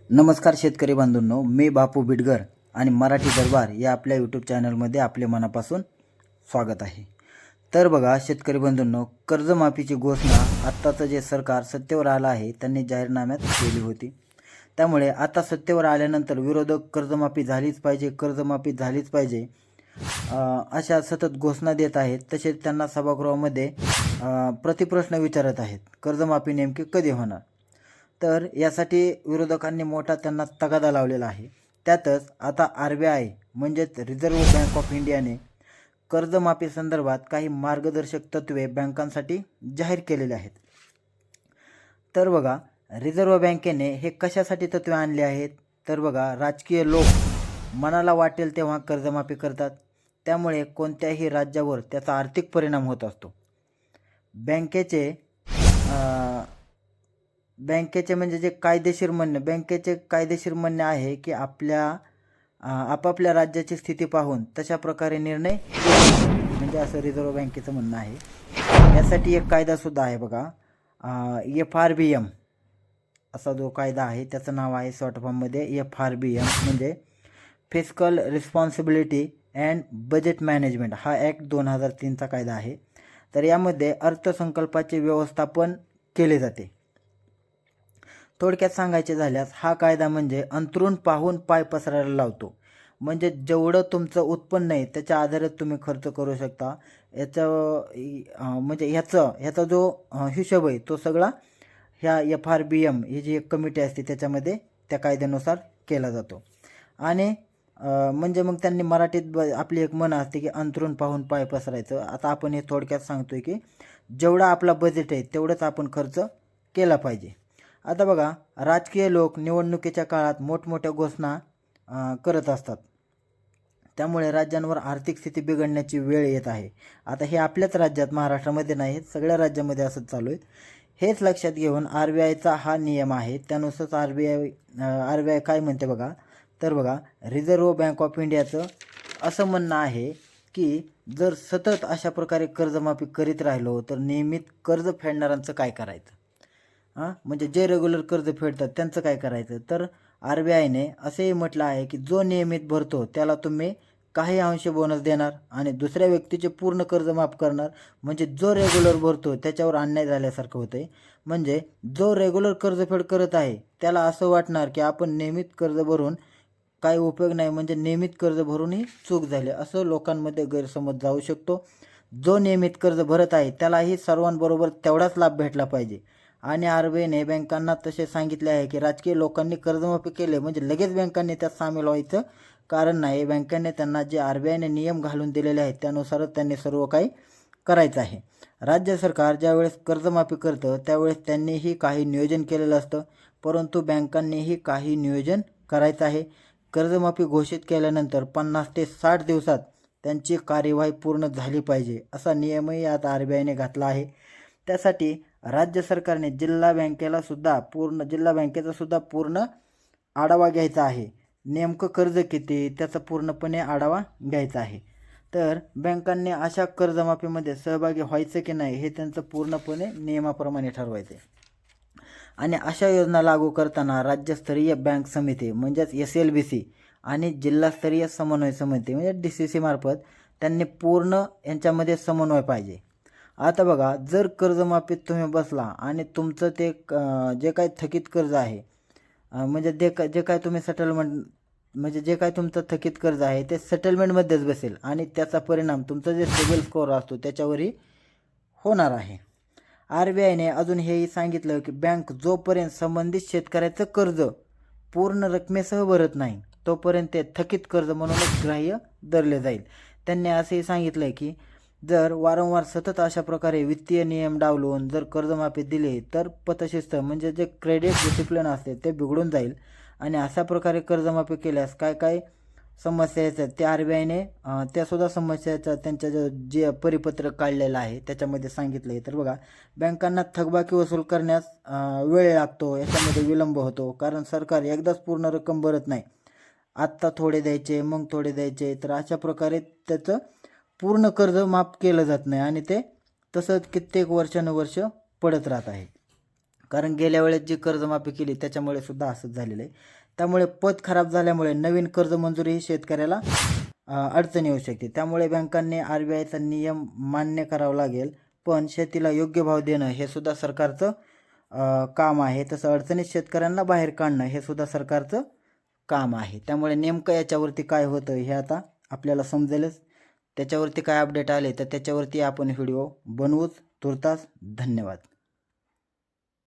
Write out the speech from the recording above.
नमस्कार शेतकरी बांधवांनो, मी बापू बिडगर आणि मराठी दरबार या आपल्या यूट्यूब चॅनलमध्ये आपले मनापासून स्वागत आहे. तर बघा शेतकरी बंधूंनो, कर्जमाफीची घोषणा आत्ताचं जे सरकार सत्तेवर आलं आहे त्यांनी जाहीरनाम्यात केली होती. त्यामुळे आता सत्तेवर आल्यानंतर विरोधक कर्जमाफी झालीच पाहिजे, कर्जमाफी झालीच पाहिजे अशा सतत घोषणा देत आहेत. तसेच त्यांना सभागृहामध्ये प्रतिप्रश्न विचारत आहेत, कर्जमाफी नेमकी कधी होणार. तर यासाठी विरोधकांनी मोठा त्यांना तगादा लावलेला आहे. त्यातच आता RBI म्हणजेच रिझर्व्ह बँक ऑफ इंडियाने कर्जमाफी संदर्भात काही मार्गदर्शक तत्त्वे बँकांसाठी जाहीर केलेले आहेत. तर बघा, रिझर्व्ह बँकेने हे कशासाठी तत्त्वे आणले आहेत, तर बघा, राजकीय लोक मनाला वाटेल तेव्हा कर्जमाफी करतात. त्यामुळे कोणत्याही राज्यावर त्याचा आर्थिक परिणाम होत असतो. बँकेचे म्हणजे जे कायदेशीर म्हणणे, बँकेचे कायदेशीर म्हणणे आहे की आपापल्या राज्याची स्थिती पाहून तशा प्रकारे निर्णय म्हणजे असं रिझर्व्ह बँकेचं म्हणणं आहे. यासाठी एक कायदासुद्धा आहे बघा, FRBM असा जो कायदा आहे त्याचं नाव आहे शॉर्ट फॉर्ममध्ये FRBM, म्हणजे fiscal responsibility and budget management. हा ॲक्ट 2003चा कायदा आहे. तर यामध्ये अर्थसंकल्पाचे व्यवस्थापन केले जाते. थोडक्यात सांगायचे झाल्यास हा कायदा म्हणजे अंतरून पाहून पाय पसरायला लावतो. म्हणजे जेवढं तुमचं उत्पन्न आहे त्याच्या आधारे तुम्ही खर्च करू शकता. म्हणजे ह्याचा जो हिशोब आहे तो सगळा ह्या FRBM ही जी एक कमिटी असते त्याच्यामध्ये त्या कायद्यानुसार केला जातो. आणि म्हणजे मग त्यांनी मराठीत आपली एक म्हण असते की अंतरून पाहून पाय पसरायचं. आता आपण हे थोडक्यात सांगतोय की जेवढा आपला बजेट आहे तेवढंच आपण खर्च केला पाहिजे. आता बघा, राजकीय लोक निवडणुकीच्या काळात मोठमोठ्या घोषणा करत असतात. त्यामुळे राज्यांवर आर्थिक स्थिती बिघडण्याची वेळ येत आहे. आता हे आपल्याच राज्यात, महाराष्ट्रामध्ये नाही, सगळ्या राज्यामध्ये असंच चालू आहे. हेच लक्षात घेऊन RBIचा हा नियम आहे. त्यानुसार RBI काय म्हणते बघा, तर बघा, रिझर्व्ह बँक ऑफ इंडियाचं असं म्हणणं आहे की जर सतत अशा प्रकारे कर्जमाफी करीत राहिलो तर नियमित कर्ज फेडणाऱ्यांचं काय करायचं, म्हणजे जे रेग्युलर कर्ज फेडतात त्यांचं काय करायचं. तर RBIने असेही म्हटलं आहे की जो नियमित भरतो त्याला तुम्ही काही अंश बोनस देणार आणि दुसऱ्या व्यक्तीचे पूर्ण कर्ज माफ करणार. म्हणजे जो रेग्युलर भरतो त्याच्यावर अन्याय झाल्यासारखं होतंय. म्हणजे जो रेग्युलर कर्जफेड करत आहे त्याला असं वाटणार की आपण नियमित कर्ज भरून काही उपयोग नाही, म्हणजे नियमित कर्ज भरूनही चूक झाली, असं लोकांमध्ये गैरसमज जाऊ शकतो. जो नियमित कर्ज भरत आहे त्यालाही सर्वांबरोबर तेवढाच लाभ भेटला पाहिजे. आणि RBIने बँकांना तसे सांगितले आहे की राजकीय लोकांनी कर्जमाफी केले म्हणजे लगेच बँकांनी त्यात सामील व्हायचं कारण नाही. बँकांनी त्यांना जे RBIने नियम घालून दिलेले आहेत त्यानुसारच त्यांनी सर्व काही करायचं आहे. राज्य सरकार ज्यावेळेस कर्जमाफी करतं त्यावेळेस त्यांनीही काही नियोजन केलेलं असतं, परंतु बँकांनीही काही नियोजन करायचं आहे. कर्जमाफी घोषित केल्यानंतर 50 ते 60 दिवसात त्यांची कार्यवाही पूर्ण झाली पाहिजे असा नियमही आता RBIने घातला आहे. त्यासाठी राज्य सरकारने जिल्हा बँकेचा सुद्धा पूर्ण आढावा घ्यायचा आहे. नेमकं कर्ज किती त्याचा पूर्णपणे आढावा घ्यायचा आहे. तर बँकांनी अशा कर्जमाफीमध्ये सहभागी व्हायचं की नाही हे त्यांचं पूर्णपणे नियमाप्रमाणे ठरवायचं आहे. आणि अशा योजना लागू करताना राज्यस्तरीय बँक समिती म्हणजेच SLBC आणि जिल्हास्तरीय समन्वय समिती म्हणजे DCC मार्फत त्यांनी पूर्ण यांच्यामध्ये समन्वय पाहिजे. आता बघा, जर कर्जमाफीत तुम्ही बसला आणि तुमचं ते जे काही थकीत कर्ज आहे, म्हणजे जे काय तुम्ही सेटलमेंट, म्हणजे जे काय तुमचं थकीत कर्ज आहे ते सेटलमेंटमध्येच बसेल आणि त्याचा परिणाम तुमचं जे सिबिल स्कोअर असतो त्याच्यावरही होणार आहे. RBIने अजून हेही सांगितलं की बँक जोपर्यंत संबंधित शेतकऱ्याचं कर्ज पूर्ण रकमेसह भरत नाही तोपर्यंत ते थकीत कर्ज म्हणूनच ग्राह्य धरले जाईल. त्यांनी असेही सांगितलं की जर वारंवार सतत अशा प्रकारे वित्तीय नियम डावलून जर कर्जमाफी दिली तर पतशिस्त म्हणजे जे क्रेडिट डिसिप्लिन असते ते बिघडून जाईल. आणि अशा प्रकारे कर्जमाफी केल्यास काय काय समस्या येतात ते RBIने त्यासुद्धा समस्याचा त्यांच्या जे परिपत्रक काढलेलं आहे त्याच्यामध्ये सांगितलं आहे. तर बघा, बँकांना थकबाकी वसूल करण्यास वेळ लागतो, याच्यामध्ये विलंब होतो, कारण सरकार एकदाच पूर्ण रक्कम भरत नाही, आत्ता थोडे द्यायचे मग थोडे द्यायचे. तर अशा प्रकारे त्याचं पूर्ण कर्ज माफ केलं जात नाही आणि ते तसंच कित्येक वर्षानुवर्ष पडत राहत आहे. कारण गेल्या वेळेस जी कर्जमाफी केली त्याच्यामुळे सुद्धा असंच झालेलं आहे. त्यामुळे पत खराब झाल्यामुळे नवीन कर्ज मंजुरी शेतकऱ्याला अडचण येऊ शकते. त्यामुळे बँकांनी RBIचा नियम मान्य करावा लागेल, पण शेतीला योग्य भाव देणं हे सुद्धा सरकारचं काम आहे. तसं अडचणीत शेतकऱ्यांना बाहेर काढणं हे सुद्धा सरकारचं काम आहे. त्यामुळे नेमकं याच्यावरती काय होतं हे आता आपल्याला समजेलच. त्याच्यावरती काय अपडेट आले तर त्याच्यावरती आपण व्हिडिओ बनवूच. तुर्तास धन्यवाद.